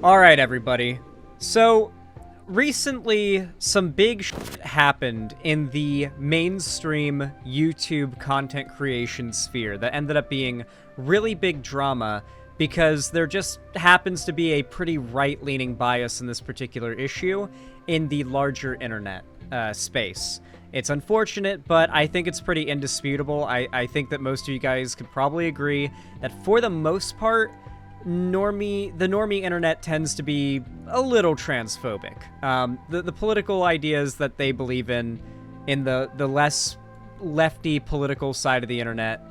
Alright, everybody. So, recently, some big shit happened in the mainstream YouTube content creation sphere that ended up being really big drama because there just happens to be a pretty right-leaning bias in this particular issue in the larger internet space. It's unfortunate, but I think it's pretty indisputable. I think that most of you guys could probably agree that for the most part, the normie internet tends to be a little transphobic. The political ideas that they believe in the less lefty political side of the internet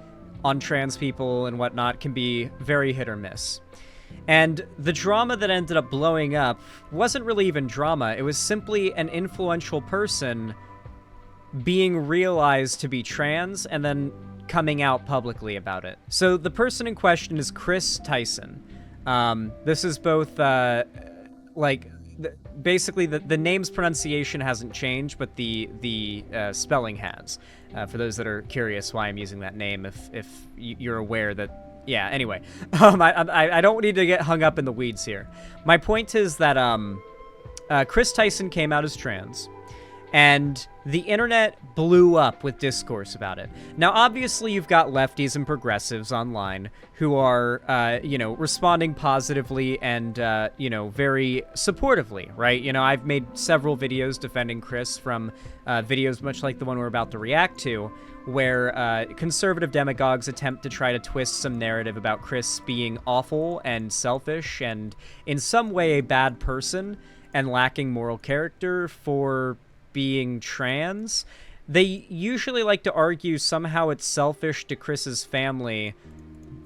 on trans people and whatnot can be very hit or miss. And the drama that ended up blowing up wasn't really even drama. It was simply an influential person being realized to be trans and then coming out publicly about it. So the person in question is Chris Tyson. This is both, basically the name's pronunciation hasn't changed, but the spelling has. For those that are curious why I'm using that name, if you're aware that, yeah, anyway. I don't need to get hung up in the weeds here. My point is that, Chris Tyson came out as trans, and the internet blew up with discourse about it. Now, obviously, you've got lefties and progressives online who are, responding positively and, very supportively, right? I've made several videos defending Chris from videos much like the one we're about to react to, where conservative demagogues attempt to try to twist some narrative about Chris being awful and selfish and in some way a bad person and lacking moral character for being trans. They usually like to argue somehow it's selfish to Chris's family,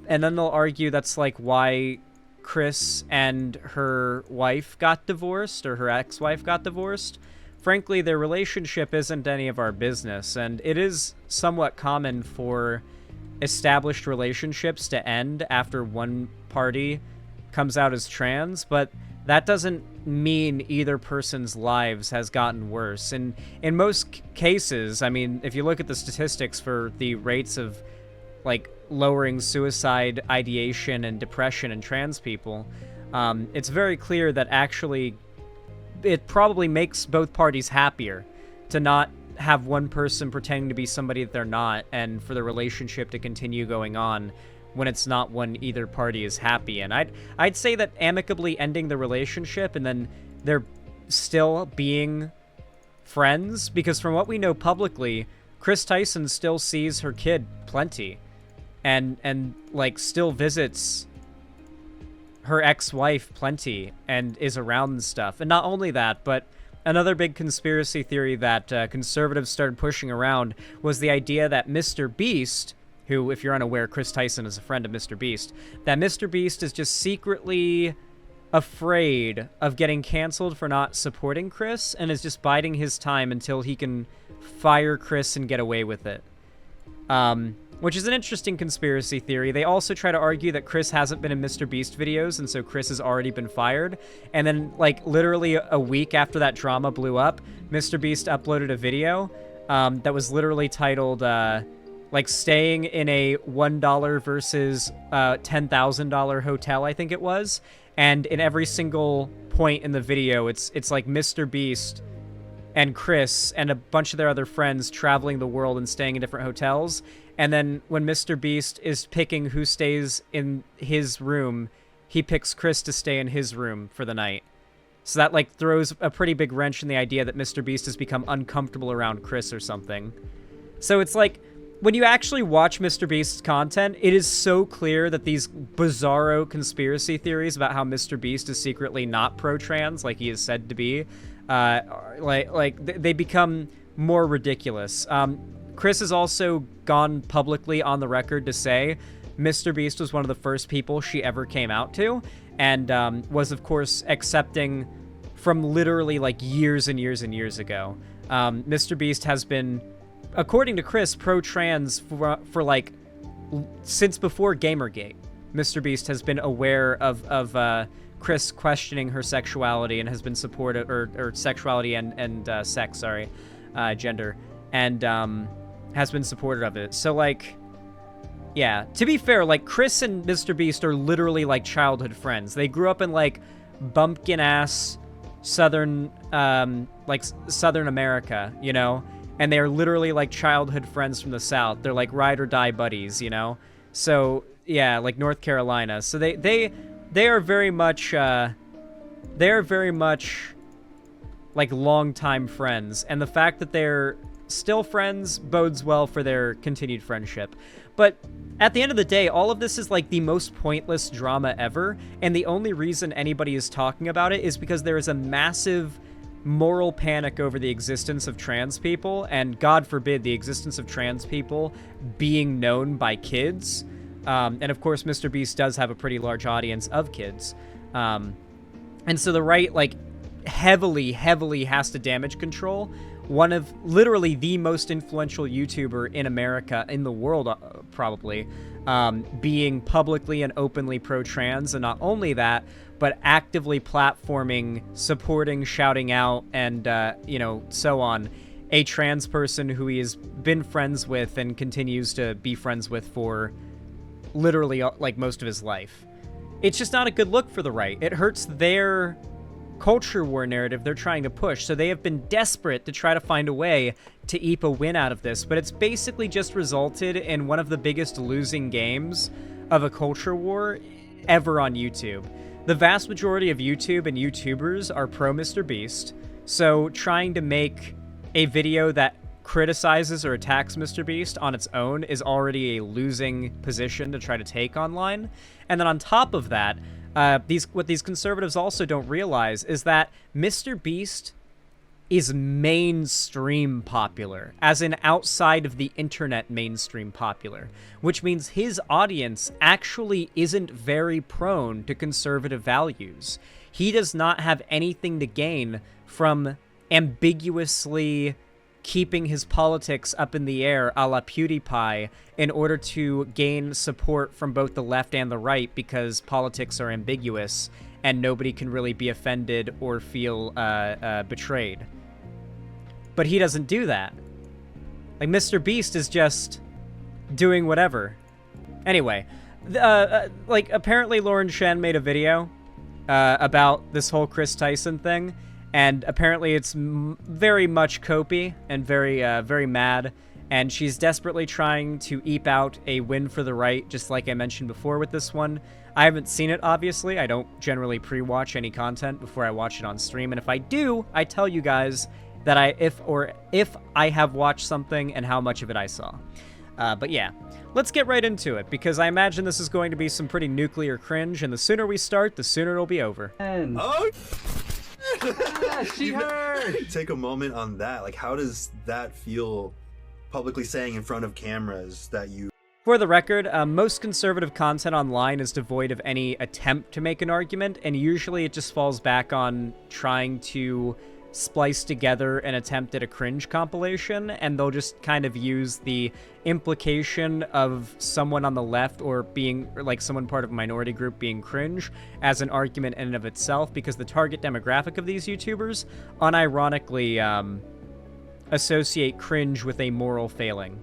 and then they'll argue that's like why Kris and her wife got divorced, or her ex-wife got divorced. Frankly, their relationship isn't any of our business, and it is somewhat common for established relationships to end after one party comes out as trans, but that doesn't mean either person's lives has gotten worse. And in most cases, I mean, if you look at the statistics for the rates of, like, lowering suicide ideation and depression in trans people, it's very clear that actually it probably makes both parties happier to not have one person pretending to be somebody that they're not and for the relationship to continue going on when it's not when either party is happy. And I'd say that amicably ending the relationship and then they're still being friends, because from what we know publicly, Chris Tyson still sees her kid plenty and like still visits her ex-wife plenty and is around and stuff. And not only that, but another big conspiracy theory that conservatives started pushing around was the idea that MrBeast, who, if you're unaware, Chris Tyson is a friend of MrBeast, that MrBeast is just secretly afraid of getting canceled for not supporting Kris and is just biding his time until he can fire Kris and get away with it. Which is an interesting conspiracy theory. They also try to argue that Kris hasn't been in MrBeast videos, and so Kris has already been fired. And then, like, literally a week after that drama blew up, MrBeast uploaded a video that was literally titled, like, staying in a $1 versus $10,000 hotel, I think it was. And in every single point in the video, it's like MrBeast and Kris and a bunch of their other friends traveling the world and staying in different hotels. And then when MrBeast is picking who stays in his room, he picks Kris to stay in his room for the night. So that, like, throws a pretty big wrench in the idea that MrBeast has become uncomfortable around Kris or something. So it's like, when you actually watch MrBeast's content, it is so clear that these bizarro conspiracy theories about how MrBeast is secretly not pro-trans, like he is said to be, they become more ridiculous. Kris has also gone publicly on the record to say MrBeast was one of the first people she ever came out to, and was, of course, accepting from literally, like, years and years and years ago. MrBeast has been, according to Kris, pro-trans for like, since before Gamergate. MrBeast has been aware of Kris questioning her sexuality and has been supportive, or sexuality and sex, sorry, gender, and has been supportive of it. So, like, yeah, to be fair, like, Kris and MrBeast are literally, like, childhood friends. They grew up in, like, bumpkin ass southern Southern America, you know, and they're literally like childhood friends from the South. They're like ride or die buddies, you know. So yeah, like North Carolina. So they are very much like longtime friends, and the fact that they're still friends bodes well for their continued friendship. But at the end of the day, all of this is like the most pointless drama ever, and the only reason anybody is talking about it is because there is a massive moral panic over the existence of trans people, and God forbid the existence of trans people being known by kids. And of course, MrBeast does have a pretty large audience of kids. And so the right, like, heavily has to damage control one of literally the most influential YouTuber in America, in the world, probably, being publicly and openly pro-trans, and not only that, but actively platforming, supporting, shouting out, and, you know, so on, a trans person who he has been friends with and continues to be friends with for literally, like, most of his life. It's just not a good look for the right. It hurts their culture war narrative they're trying to push, so they have been desperate to try to find a way to eke a win out of this, but it's basically just resulted in one of the biggest losing games of a culture war ever on YouTube. The vast majority of YouTube and YouTubers are pro MrBeast, so trying to make a video that criticizes or attacks MrBeast on its own is already a losing position to try to take online. And then on top of that, what these conservatives also don't realize is that MrBeast is mainstream popular, as in outside of the internet mainstream popular, which means his audience actually isn't very prone to conservative values. He does not have anything to gain from ambiguously keeping his politics up in the air a la PewDiePie in order to gain support from both the left and the right, because politics are ambiguous and nobody can really be offended or feel betrayed. But he doesn't do that. Like, MrBeast is just doing whatever. Anyway, like, apparently Lauren Shen made a video about this whole Chris Tyson thing, and apparently it's very much copy and very mad, and she's desperately trying to eke out a win for the right, just like I mentioned before with this one. I haven't seen it, obviously. I don't generally pre-watch any content before I watch it on stream, and if I do, I tell you guys that if I have watched something and how much of it I saw. But yeah, let's get right into it, because I imagine this is going to be some pretty nuclear cringe, and the sooner we start, the sooner it'll be over. Oh! Yeah, she heard. Take a moment on that. Like, how does that feel, publicly saying in front of cameras that you... For the record, most conservative content online is devoid of any attempt to make an argument, and usually it just falls back on trying to splice together an attempt at a cringe compilation, and they'll just kind of use the implication of someone on the left or being, or like someone part of a minority group being cringe as an argument in and of itself, because the target demographic of these YouTubers unironically associate cringe with a moral failing.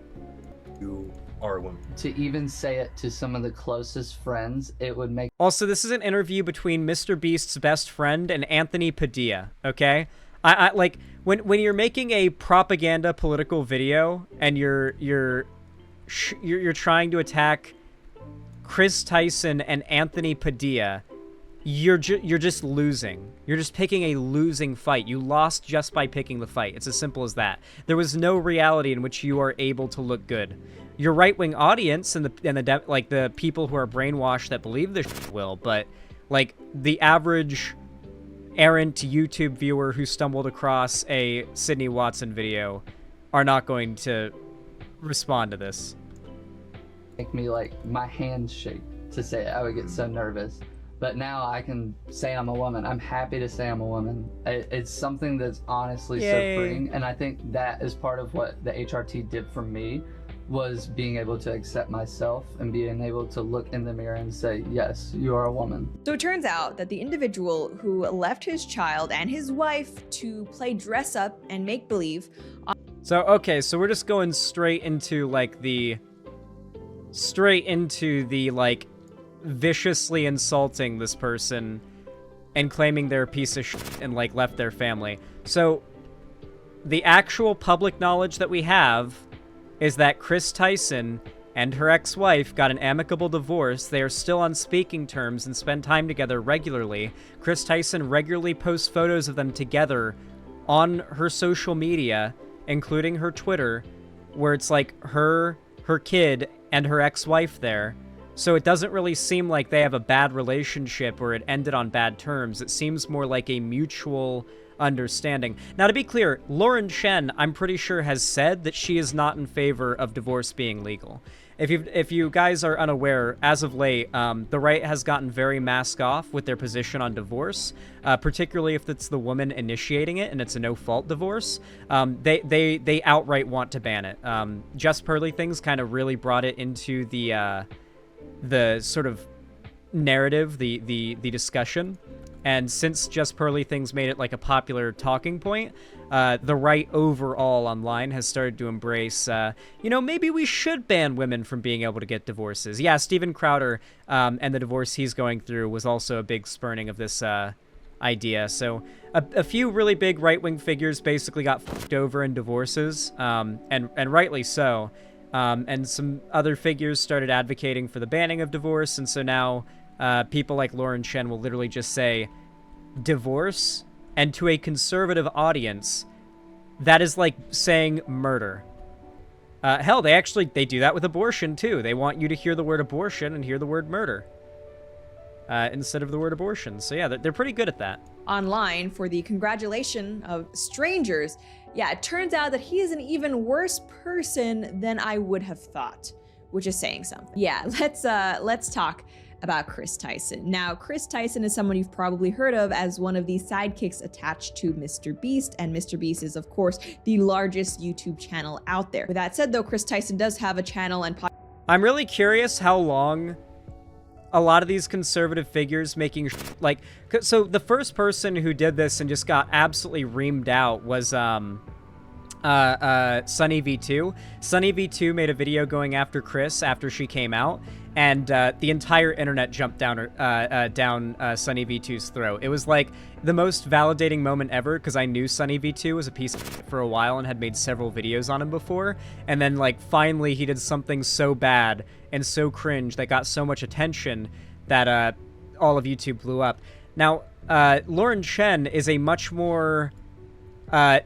You are a woman. To even say it to some of the closest friends, it would make... Also, this is an interview between MrBeast's best friend and Anthony Padilla, okay? I like, when you're making a propaganda political video and you're trying to attack Chris Tyson and Anthony Padilla, you're just losing. You're just picking a losing fight. You lost just by picking the fight. It's as simple as that. There was no reality in which you are able to look good. Your right-wing audience and the people who are brainwashed that believe this will, but like the average errant YouTube viewer who stumbled across a Sydney Watson video are not going to respond to this. Make me, like, my hands shake to say it. I would get so nervous. But now I can say I'm a woman. I'm happy to say I'm a woman. It's something that's honestly Yay. so freeing, and I think that is part of what the HRT did for me, was being able to accept myself and being able to look in the mirror and say, yes, you are a woman. So it turns out that the individual who left his child and his wife to play dress up and make believe. So, okay, so we're just going straight into the viciously insulting this person and claiming they're a piece of shit and, like, left their family. So, the actual public knowledge that we have is that Chris Tyson and her ex-wife got an amicable divorce. They are still on speaking terms and spend time together regularly. Chris Tyson regularly posts photos of them together on her social media, including her Twitter, where it's like her kid, and her ex-wife there. So it doesn't really seem like they have a bad relationship or it ended on bad terms. It seems more like a mutual understanding. Now, to be clear, Lauren Chen, I'm pretty sure, has said that she is not in favor of divorce being legal. If you guys are unaware, as of late, the right has gotten very mask off with their position on divorce, particularly if it's the woman initiating it and it's a no-fault divorce. They outright want to ban it. Just Pearly Things kind of really brought it into the sort of narrative, the discussion. And since Just Pearly Things made it like a popular talking point, the right overall online has started to embrace, maybe we should ban women from being able to get divorces. Yeah, Steven Crowder and the divorce he's going through was also a big spurning of this idea. So a few really big right-wing figures basically got fucked over in divorces, and rightly so. And some other figures started advocating for the banning of divorce, and so now people like Lauren Chen will literally just say divorce, and to a conservative audience, that is like saying murder. Hell, they do that with abortion too. They want you to hear the word abortion and hear the word murder instead of the word abortion. So yeah, they're pretty good at that. Online for the congratulation of strangers. Yeah, it turns out that he is an even worse person than I would have thought, which is saying something. Yeah, let's talk about Chris Tyson. Now, Chris Tyson is someone you've probably heard of as one of the sidekicks attached to MrBeast, and MrBeast is, of course, the largest YouTube channel out there. With that said, though, Chris Tyson does have a channel and I'm really curious how long a lot of these conservative figures making so the first person who did this and just got absolutely reamed out was Sunny V2. Sunny V2 made a video going after Kris after she came out, and the entire internet jumped down Sunny V2's throat. It was like the most validating moment ever, because I knew Sunny V2 was a piece of shit for a while and had made several videos on him before, and then like finally he did something so bad and so cringe that got so much attention that all of YouTube blew up. Now, Lauren Chen is a much more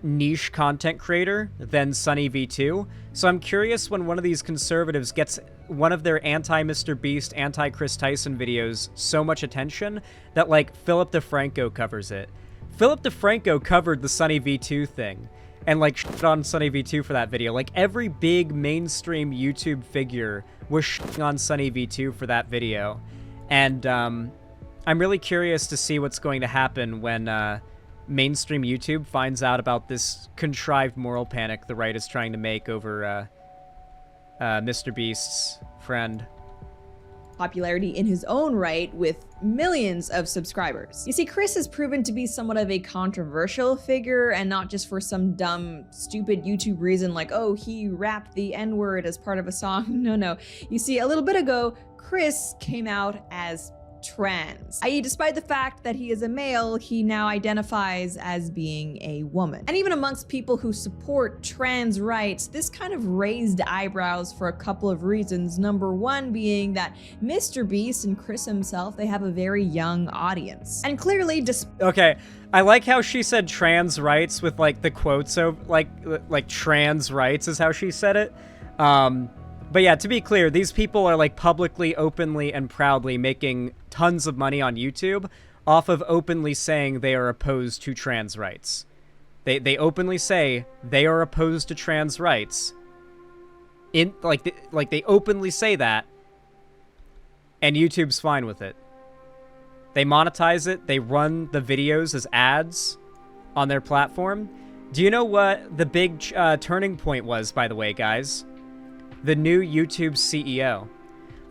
niche content creator than Sunny V2. So I'm curious when one of these conservatives gets one of their anti-MrBeast, anti-Chris Tyson videos so much attention that, like, Philip DeFranco covers it. Philip DeFranco covered the Sunny V2 thing and, like, shit on Sunny V2 for that video. Like, every big mainstream YouTube figure was shitting on Sunny V2 for that video. And I'm really curious to see what's going to happen when mainstream YouTube finds out about this contrived moral panic the right is trying to make over MrBeast's friend. Popularity in his own right with millions of subscribers. You see, Kris has proven to be somewhat of a controversial figure, and not just for some dumb, stupid YouTube reason like, oh, he rapped the N-word as part of a song. No. You see, a little bit ago, Kris came out as trans, i.e. despite the fact that he is a male, he now identifies as being a woman. And even amongst people who support trans rights, this kind of raised eyebrows for a couple of reasons. Number one being that MrBeast and Kris himself, they have a very young audience. And clearly Okay, I like how she said trans rights with like the quotes, so like trans rights is how she said it. But yeah, to be clear, these people are like publicly, openly, and proudly making tons of money on YouTube off of openly saying they are opposed to trans rights. They openly say they are opposed to trans rights. They openly say that, and YouTube's fine with it. They monetize it. They run the videos as ads on their platform. Do you know what the big turning point was, by the way, guys? The new YouTube CEO.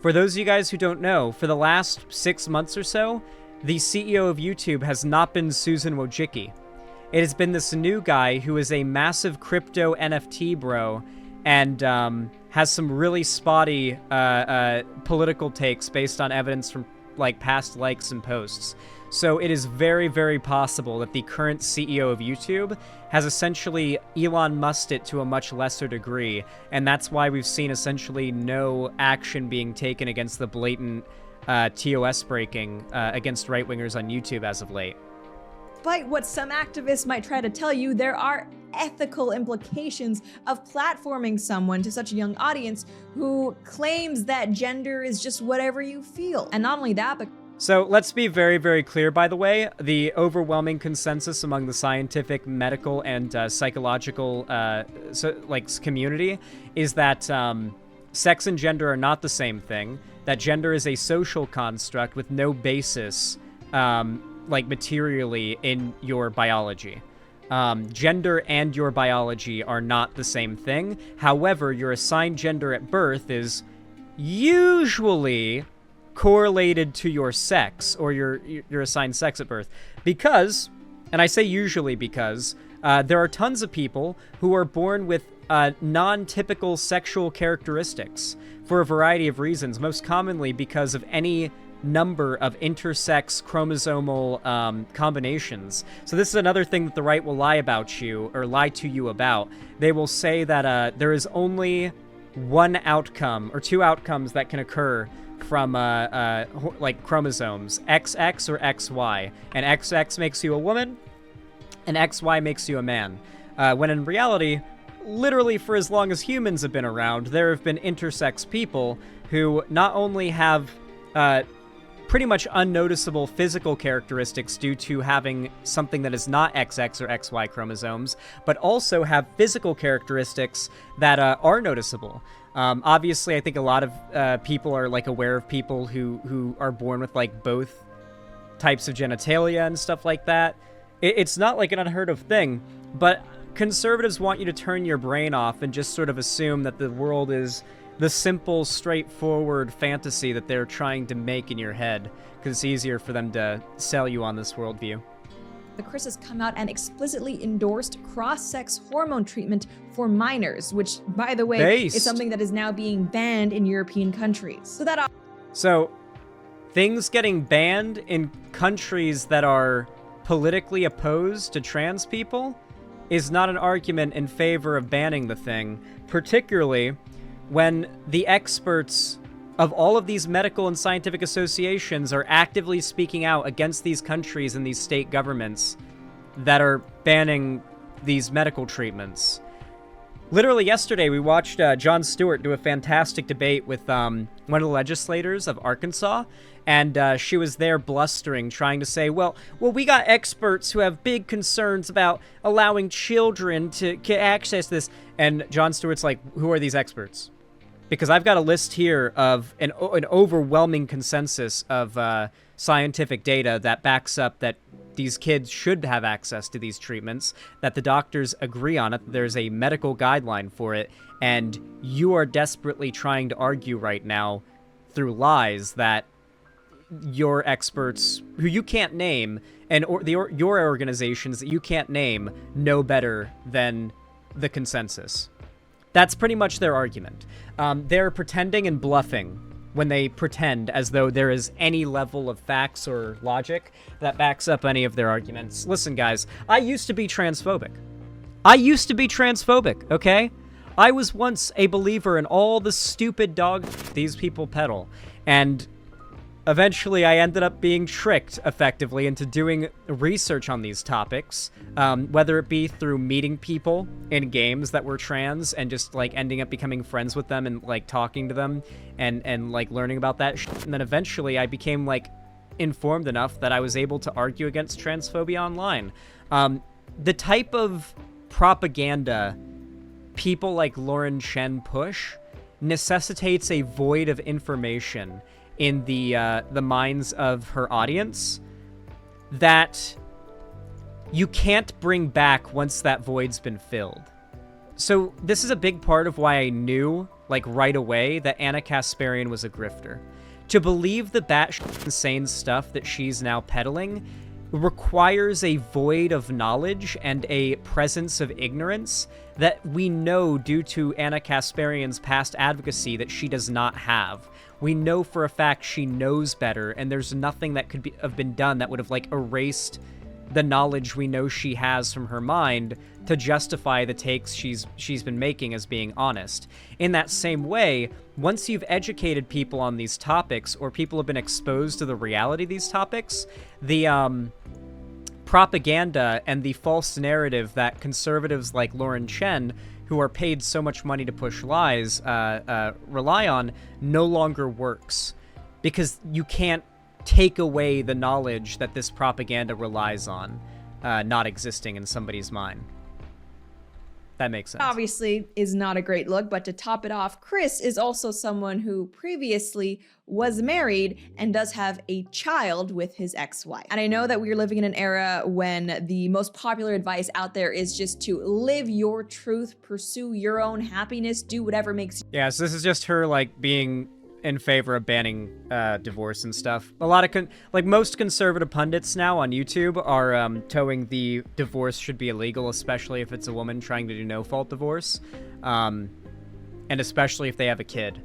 For those of you guys who don't know, for the last 6 months or so, the CEO of YouTube has not been Susan Wojcicki. It has been this new guy who is a massive crypto NFT bro and has some really spotty political takes based on evidence from like past likes and posts. So it is very, very possible that the current CEO of YouTube has essentially Elon Musked it to a much lesser degree, and that's why we've seen essentially no action being taken against the blatant TOS breaking against right-wingers on YouTube as of late. Despite what some activists might try to tell you, there are ethical implications of platforming someone to such a young audience who claims that gender is just whatever you feel. And not only that, but so let's be very, very clear, by the way. The overwhelming consensus among the scientific, medical, and psychological community is that sex and gender are not the same thing, that gender is a social construct with no basis materially in your biology. Gender and your biology are not the same thing. However, your assigned gender at birth is usually correlated to your sex, or your assigned sex at birth. Because, and I say usually because, there are tons of people who are born with non-typical sexual characteristics for a variety of reasons, most commonly because of any number of intersex chromosomal combinations. So this is another thing that the right will lie about you, or lie to you about. They will say that there is only one outcome, or two outcomes that can occur from chromosomes, XX or XY, and XX makes you a woman, and XY makes you a man. When in reality, literally for as long as humans have been around, there have been intersex people who not only have pretty much unnoticeable physical characteristics due to having something that is not XX or XY chromosomes, but also have physical characteristics that are noticeable. Obviously, I think a lot of people are aware of people who are born with both types of genitalia and stuff like that. It's not an unheard of thing, but conservatives want you to turn your brain off and just sort of assume that the world is the simple, straightforward fantasy that they're trying to make in your head, because it's easier for them to sell you on this worldview. Chris has come out and explicitly endorsed cross-sex hormone treatment for minors, which, by the way, is something that is now being banned in European countries. So, things getting banned in countries that are politically opposed to trans people is not an argument in favor of banning the thing, particularly when the experts of all of these medical and scientific associations are actively speaking out against these countries and these state governments that are banning these medical treatments. Literally yesterday, we watched Jon Stewart do a fantastic debate with one of the legislators of Arkansas, and she was there blustering, trying to say, well, we got experts who have big concerns about allowing children to get access to this. And Jon Stewart's like, who are these experts? Because I've got a list here of an overwhelming consensus of scientific data that backs up that these kids should have access to these treatments, that the doctors agree on it, there's a medical guideline for it, and you are desperately trying to argue right now through lies that your experts, who you can't name, and your organizations that you can't name, know better than the consensus. That's pretty much their argument. They're pretending and bluffing when they pretend as though there is any level of facts or logic that backs up any of their arguments. Listen, guys, I used to be transphobic. Okay? I was once a believer in all the stupid dog these people peddle, and eventually I ended up being tricked effectively into doing research on these topics, whether it be through meeting people in games that were trans and just ending up becoming friends with them and talking to them and learning about that shit. And then eventually I became informed enough that I was able to argue against transphobia online. The type of propaganda people like Lauren Chen push necessitates a void of information in the minds of her audience that you can't bring back once that void's been filled. So this is a big part of why I knew, right away, that Anna Kasparian was a grifter. To believe the batshit insane stuff that she's now peddling requires a void of knowledge and a presence of ignorance that we know, due to Anna Kasparian's past advocacy, that she does not have. We know for a fact she knows better, and there's nothing that could have been done that would have, like, erased the knowledge we know she has from her mind to justify the takes she's been making as being honest. In that same way, once you've educated people on these topics, or people have been exposed to the reality of these topics, the propaganda and the false narrative that conservatives like Lauren Chen, who are paid so much money to push lies, rely on, no longer works. Because you can't take away the knowledge that this propaganda relies on not existing in somebody's mind. That makes sense. Obviously is not a great look, but to top it off, Kris is also someone who previously was married and does have a child with his ex-wife. And I know that we're living in an era when the most popular advice out there is just to live your truth, pursue your own happiness, do whatever makes you. Yeah, so this is just her, like, being in favor of banning divorce and stuff. A lot of most conservative pundits now on YouTube are towing the divorce should be illegal, especially if it's a woman trying to do no-fault divorce, and especially if they have a kid.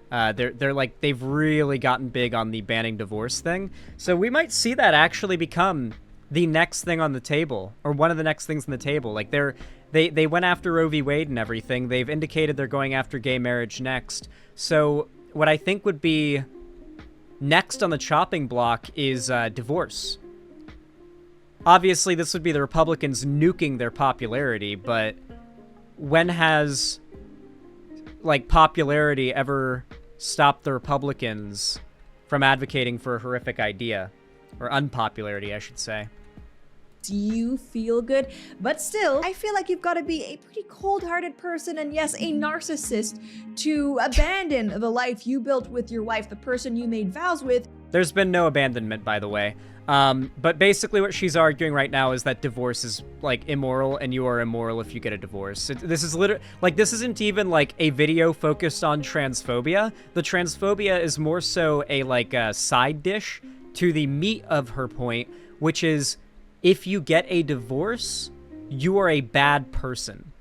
They're like, they've really gotten big on the banning divorce thing. So we might see that actually become the next thing on the table, or one of the next things on the table. Like, they went after Roe v. Wade and everything. They've indicated they're going after gay marriage next. So what I think would be next on the chopping block is divorce. Obviously, this would be the Republicans nuking their popularity, but when has, like, popularity ever stopped the Republicans from advocating for a horrific idea? Or unpopularity, I should say. You feel good, but still, I feel like you've got to be a pretty cold-hearted person, and yes, a narcissist, to abandon the life you built with your wife, the person you made vows with. There's been no abandonment, by the way. But basically what she's arguing right now is that divorce is, like, immoral, and you are immoral if you get a divorce. This is literally, like, this isn't even, like, a video focused on transphobia. The transphobia is more so a, like, a side dish to the meat of her point, which is, if you get a divorce, you are a bad person.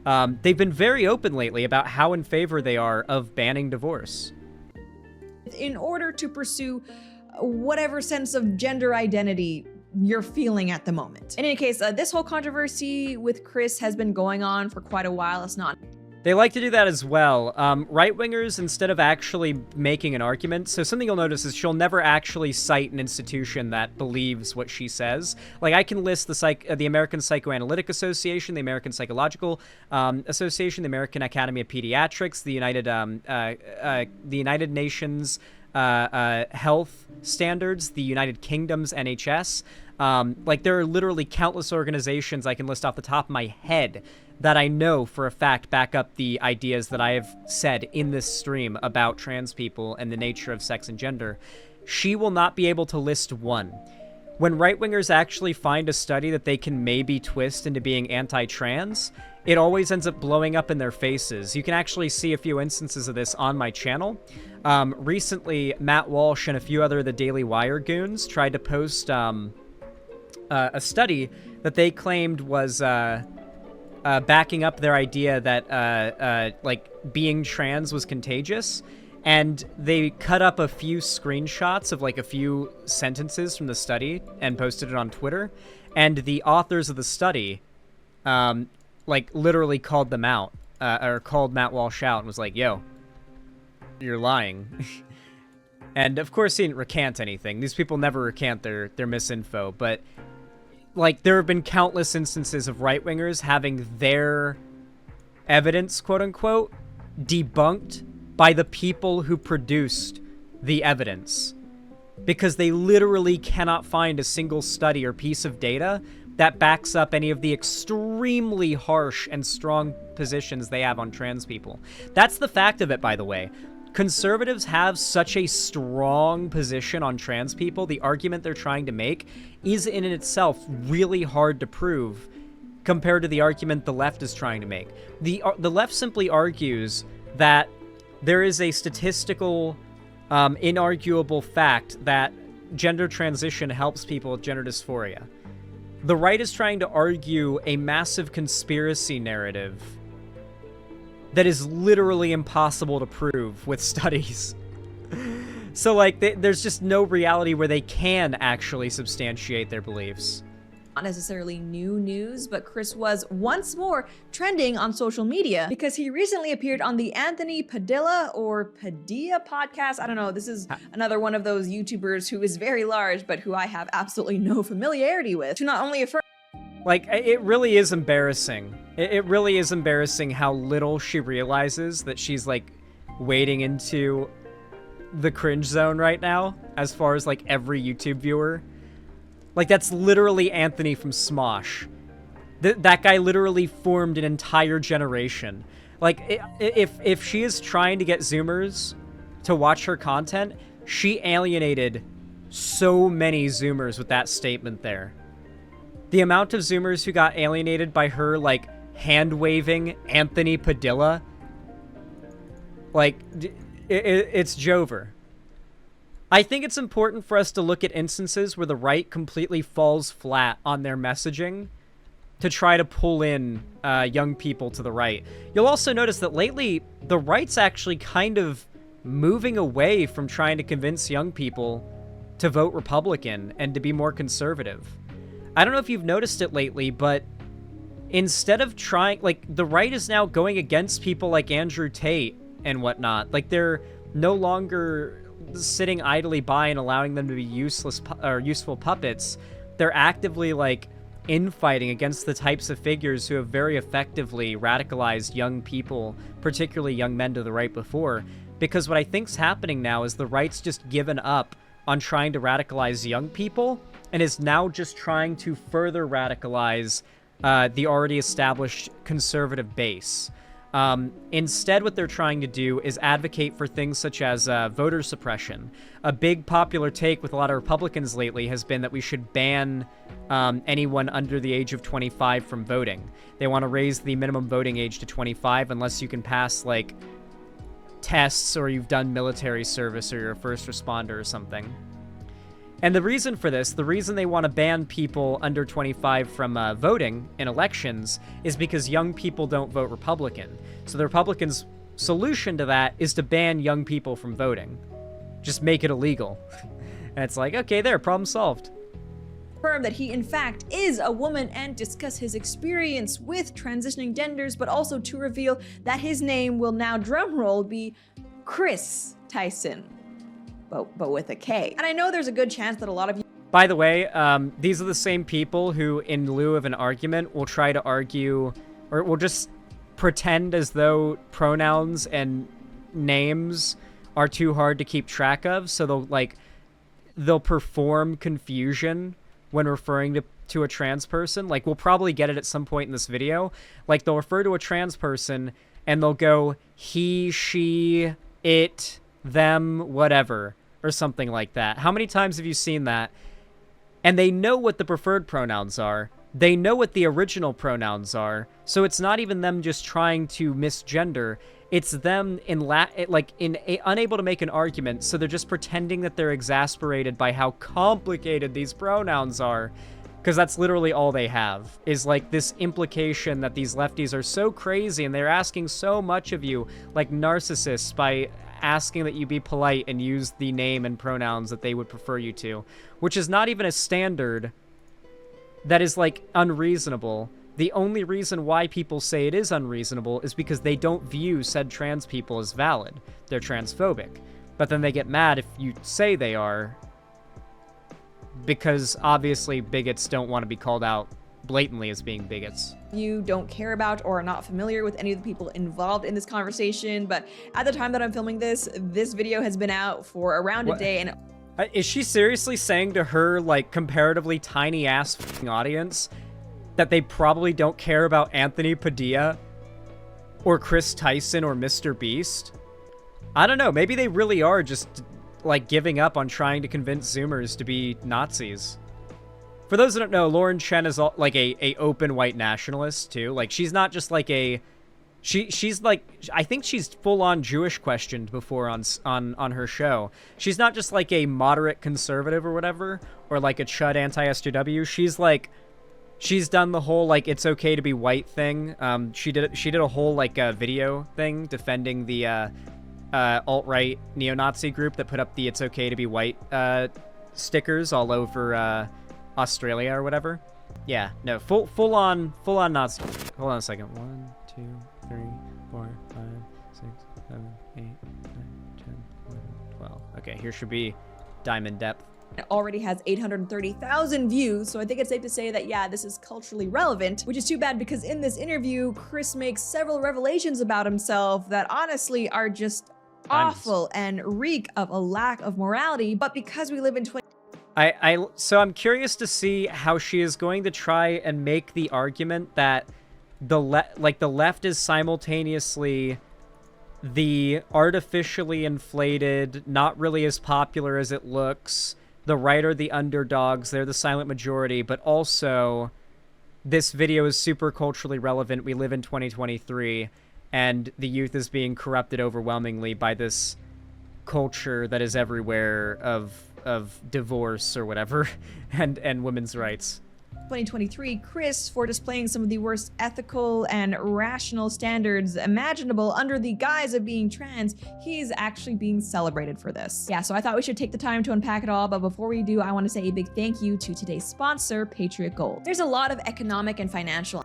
They've been very open lately about how in favor they are of banning divorce. In order to pursue whatever sense of gender identity you're feeling at the moment. In any case, this whole controversy with Kris has been going on for quite a while. It's not. They like to do that as well. Right-wingers, instead of actually making an argument, so something you'll notice is she'll never actually cite an institution that believes what she says. Like, I can list the American Psychoanalytic Association, the American Psychological Association, the American Academy of Pediatrics, the United Nations Health Standards, the United Kingdom's NHS. Like, there are literally countless organizations I can list off the top of my head that I know for a fact back up the ideas that I have said in this stream about trans people and the nature of sex and gender. She will not be able to list one. When right-wingers actually find a study that they can maybe twist into being anti-trans, it always ends up blowing up in their faces. You can actually see a few instances of this on my channel. Recently, Matt Walsh and a few other of the Daily Wire goons tried to post a study that they claimed was backing up their idea that like, being trans was contagious, and they cut up a few screenshots of, like, a few sentences from the study and posted it on Twitter, and the authors of the study like, literally called them out, or called Matt Walsh out and was like, yo, you're lying. And of course he didn't recant anything. These people never recant their misinfo, but, like, there have been countless instances of right-wingers having their evidence, quote-unquote, debunked by the people who produced the evidence. Because they literally cannot find a single study or piece of data that backs up any of the extremely harsh and strong positions they have on trans people. That's the fact of it, by the way. Conservatives have such a strong position on trans people. The argument they're trying to make is in itself really hard to prove compared to the argument the left is trying to make. The left simply argues that there is a statistical, inarguable fact that gender transition helps people with gender dysphoria. The right is trying to argue a massive conspiracy narrative that is literally impossible to prove with studies. So, like, there's just no reality where they can actually substantiate their beliefs. Not necessarily new news, but Kris was once more trending on social media because he recently appeared on the Anthony Padilla podcast. I don't know. This is another one of those YouTubers who is very large, but who I have absolutely no familiarity with. To not only affirm, like, it really is embarrassing. It really is embarrassing how little she realizes that she's, like, wading into the cringe zone right now, as far as, like, every YouTube viewer. Like, that's literally Anthony from Smosh. That guy literally formed an entire generation. Like, if she is trying to get Zoomers to watch her content, she alienated so many Zoomers with that statement there. The amount of Zoomers who got alienated by her, like, hand-waving Anthony Padilla, like, it's Jover. I think it's important for us to look at instances where the right completely falls flat on their messaging to try to pull in young people to the right. You'll also notice that lately, the right's actually kind of moving away from trying to convince young people to vote Republican and to be more conservative. I don't know if you've noticed it lately, but instead of trying, like, the right is now going against people like Andrew Tate and whatnot. Like, they're no longer sitting idly by and allowing them to be useless or useful puppets. They're actively, like, infighting against the types of figures who have very effectively radicalized young people, particularly young men to the right before. Because what I think's happening now is the right's just given up on trying to radicalize young people and is now just trying to further radicalize the already established conservative base. Instead, what they're trying to do is advocate for things such as voter suppression. A big popular take with a lot of Republicans lately has been that we should ban anyone under the age of 25 from voting. They want to raise the minimum voting age to 25 unless you can pass, like, tests or you've done military service or you're a first responder or something. And the reason for this, the reason they want to ban people under 25 from voting in elections is because young people don't vote Republican. So the Republicans' solution to that is to ban young people from voting. Just make it illegal. And it's like, okay, there, problem solved. confirm that he in fact is a woman and discuss his experience with transitioning genders, but also to reveal that his name will now, drumroll, be Chris Tyson, but with a K. And I know there's a good chance that a lot of you— By the way, these are the same people who, in lieu of an argument, will try to argue, or will just pretend as though pronouns and names are too hard to keep track of, so they'll perform confusion when referring to a trans person. Like, we'll probably get it at some point in this video. Like, they'll refer to a trans person, and they'll go, he, she, it, them, whatever, or something like that. How many times have you seen that? And they know what the preferred pronouns are. They know what the original pronouns are. So it's not even them just trying to misgender. It's them unable to make an argument. So they're just pretending that they're exasperated by how complicated these pronouns are. Because that's literally all they have, is like this implication that these lefties are so crazy and they're asking so much of you, like narcissists, by asking that you be polite and use the name and pronouns that they would prefer you to, which is not even a standard that is like unreasonable. The only reason why people say it is unreasonable is because they don't view said trans people as valid. They're transphobic. But then they get mad if you say they are, because obviously bigots don't want to be called out blatantly as being bigots. You don't care about or are not familiar with any of the people involved in this conversation, but at the time that I'm filming this video has been out for around a day, and is she seriously saying to her, like, comparatively tiny ass f***ing audience that they probably don't care about Anthony Padilla or Chris Tyson or MrBeast? I don't know. Maybe they really are just, like, giving up on trying to convince Zoomers to be Nazis. For those that don't know, Lauren Chen is like a open white nationalist too. Like, she's not just like a She's like, I think she's full on Jewish questioned before on her show. She's not just like a moderate conservative or whatever, or like a chud anti-SJW. She's like, she's done the whole like it's okay to be white thing. She did a whole like video thing defending the alt-right neo-Nazi group that put up the it's okay to be white stickers all over Australia or whatever. Yeah, no, full on Nazi. Hold on a second. 1, 2, 3, 4, 5, 6, 7, 8, 9, 10, 11, 12. Okay, here should be diamond depth. It already has 830,000 views, so I think it's safe to say that, yeah, this is culturally relevant, which is too bad because in this interview, Kris makes several revelations about himself that honestly are just awful and reek of a lack of morality. But because we live in so I'm curious to see how she is going to try and make the argument that the left is simultaneously the artificially inflated, not really as popular as it looks. The right are the underdogs, they're the silent majority, but also this video is super culturally relevant. We live in 2023, and the youth is being corrupted overwhelmingly by this culture that is everywhere of divorce or whatever, and women's rights. 2023, Kris, for displaying some of the worst ethical and rational standards imaginable under the guise of being trans, he's actually being celebrated for this. Yeah, so I thought we should take the time to unpack it all, but before we do, I want to say a big thank you to today's sponsor, Patriot Gold. There's a lot of economic and financial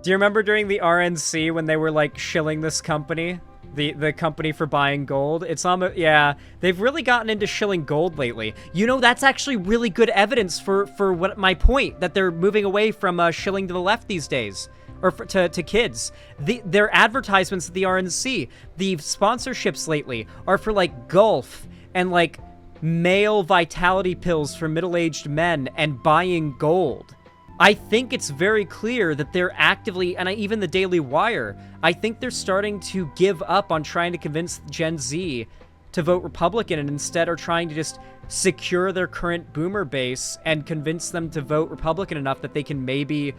Do you remember during the RNC when they were like shilling this company? The company for buying gold? It's almost, yeah, they've really gotten into shilling gold lately. You know, that's actually really good evidence for what my point, that they're moving away from shilling to the left these days, or to kids. Their advertisements at the RNC, the sponsorships lately are for like golf and like male vitality pills for middle-aged men and buying gold. I think it's very clear that they're actively, and even the Daily Wire, I think they're starting to give up on trying to convince Gen Z to vote Republican and instead are trying to just secure their current boomer base and convince them to vote Republican enough that they can maybe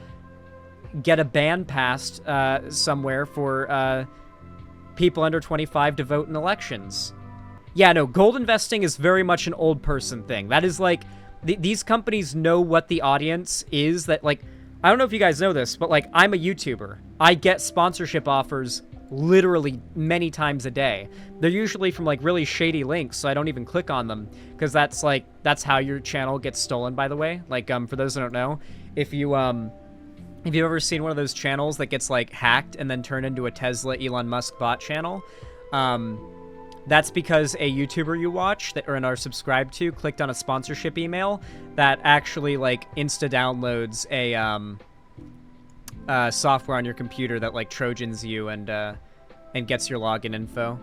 get a ban passed somewhere for people under 25 to vote in elections. Yeah, no, gold investing is very much an old person thing. That is like, these companies know what the audience is that, like, I don't know if you guys know this, but like, I'm a YouTuber. I get sponsorship offers literally many times a day. They're usually from like really shady links, so I don't even click on them, because that's how your channel gets stolen, by the way. Like, for those who don't know, if you've ever seen one of those channels that gets like hacked and then turned into a Tesla Elon Musk bot channel, that's because a YouTuber you watch that or are subscribed to clicked on a sponsorship email that actually like insta downloads a software on your computer that like Trojans you and gets your login info.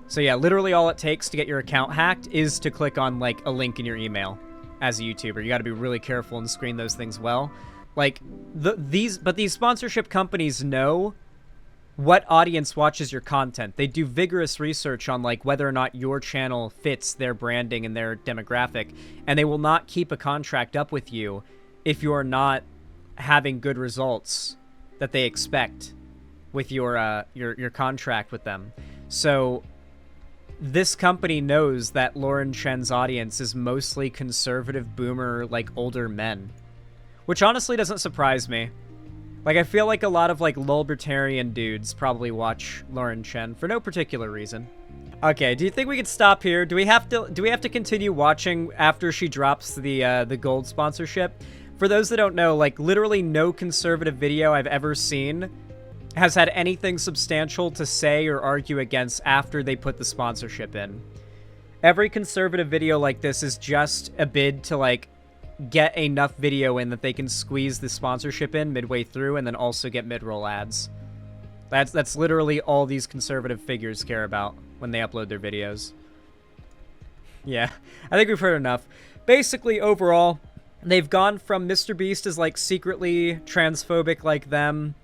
So yeah, literally all it takes to get your account hacked is to click on like a link in your email as a YouTuber. You got to be really careful and screen those things well. Like these sponsorship companies know what audience watches your content. They do vigorous research on like whether or not your channel fits their branding and their demographic, and they will not keep a contract up with you if you are not having good results that they expect with your contract with them. So this company knows that Lauren Chen's audience is mostly conservative boomer, like older men, which honestly doesn't surprise me. Like, I feel like a lot of, like, libertarian dudes probably watch Lauren Chen for no particular reason. Okay, do you think we could stop here? Do we have to continue watching after she drops the gold sponsorship? For those that don't know, like, literally no conservative video I've ever seen has had anything substantial to say or argue against after they put the sponsorship in. Every conservative video like this is just a bid to, like, get enough video in that they can squeeze the sponsorship in midway through and then also get mid-roll ads. That's literally all these conservative figures care about when they upload their videos. Yeah, I think we've heard enough. Basically, overall, they've gone from MrBeast is like secretly transphobic like them,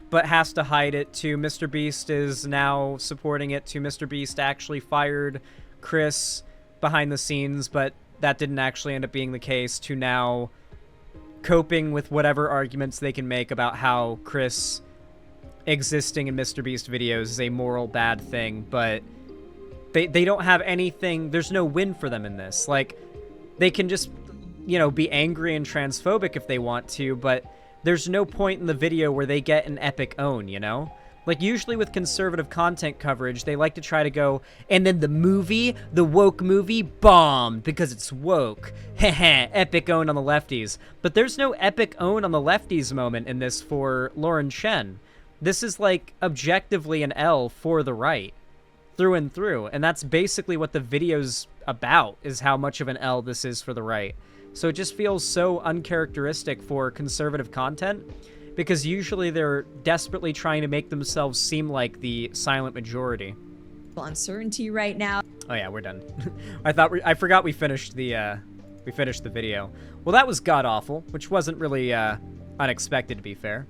but has to hide it, to MrBeast is now supporting it, to MrBeast actually fired Kris behind the scenes, but that didn't actually end up being the case, to now coping with whatever arguments they can make about how Kris existing in MrBeast videos is a moral bad thing, but they don't have anything, there's no win for them in this. Like, they can just, you know, be angry and transphobic if they want to, but there's no point in the video where they get an epic own, you know? Like, usually with conservative content coverage, they like to try to go, and then the woke movie, bombed because it's woke. Heh, epic own on the lefties. But there's no epic own on the lefties moment in this for Lauren Chen. This is, like, objectively an L for the right, through and through. And that's basically what the video's about, is how much of an L this is for the right. So it just feels so uncharacteristic for conservative content, because usually they're desperately trying to make themselves seem like the silent majority. Uncertainty right now. Oh yeah, we're done. I forgot we finished the video. Well, that was god awful, which wasn't really unexpected, to be fair.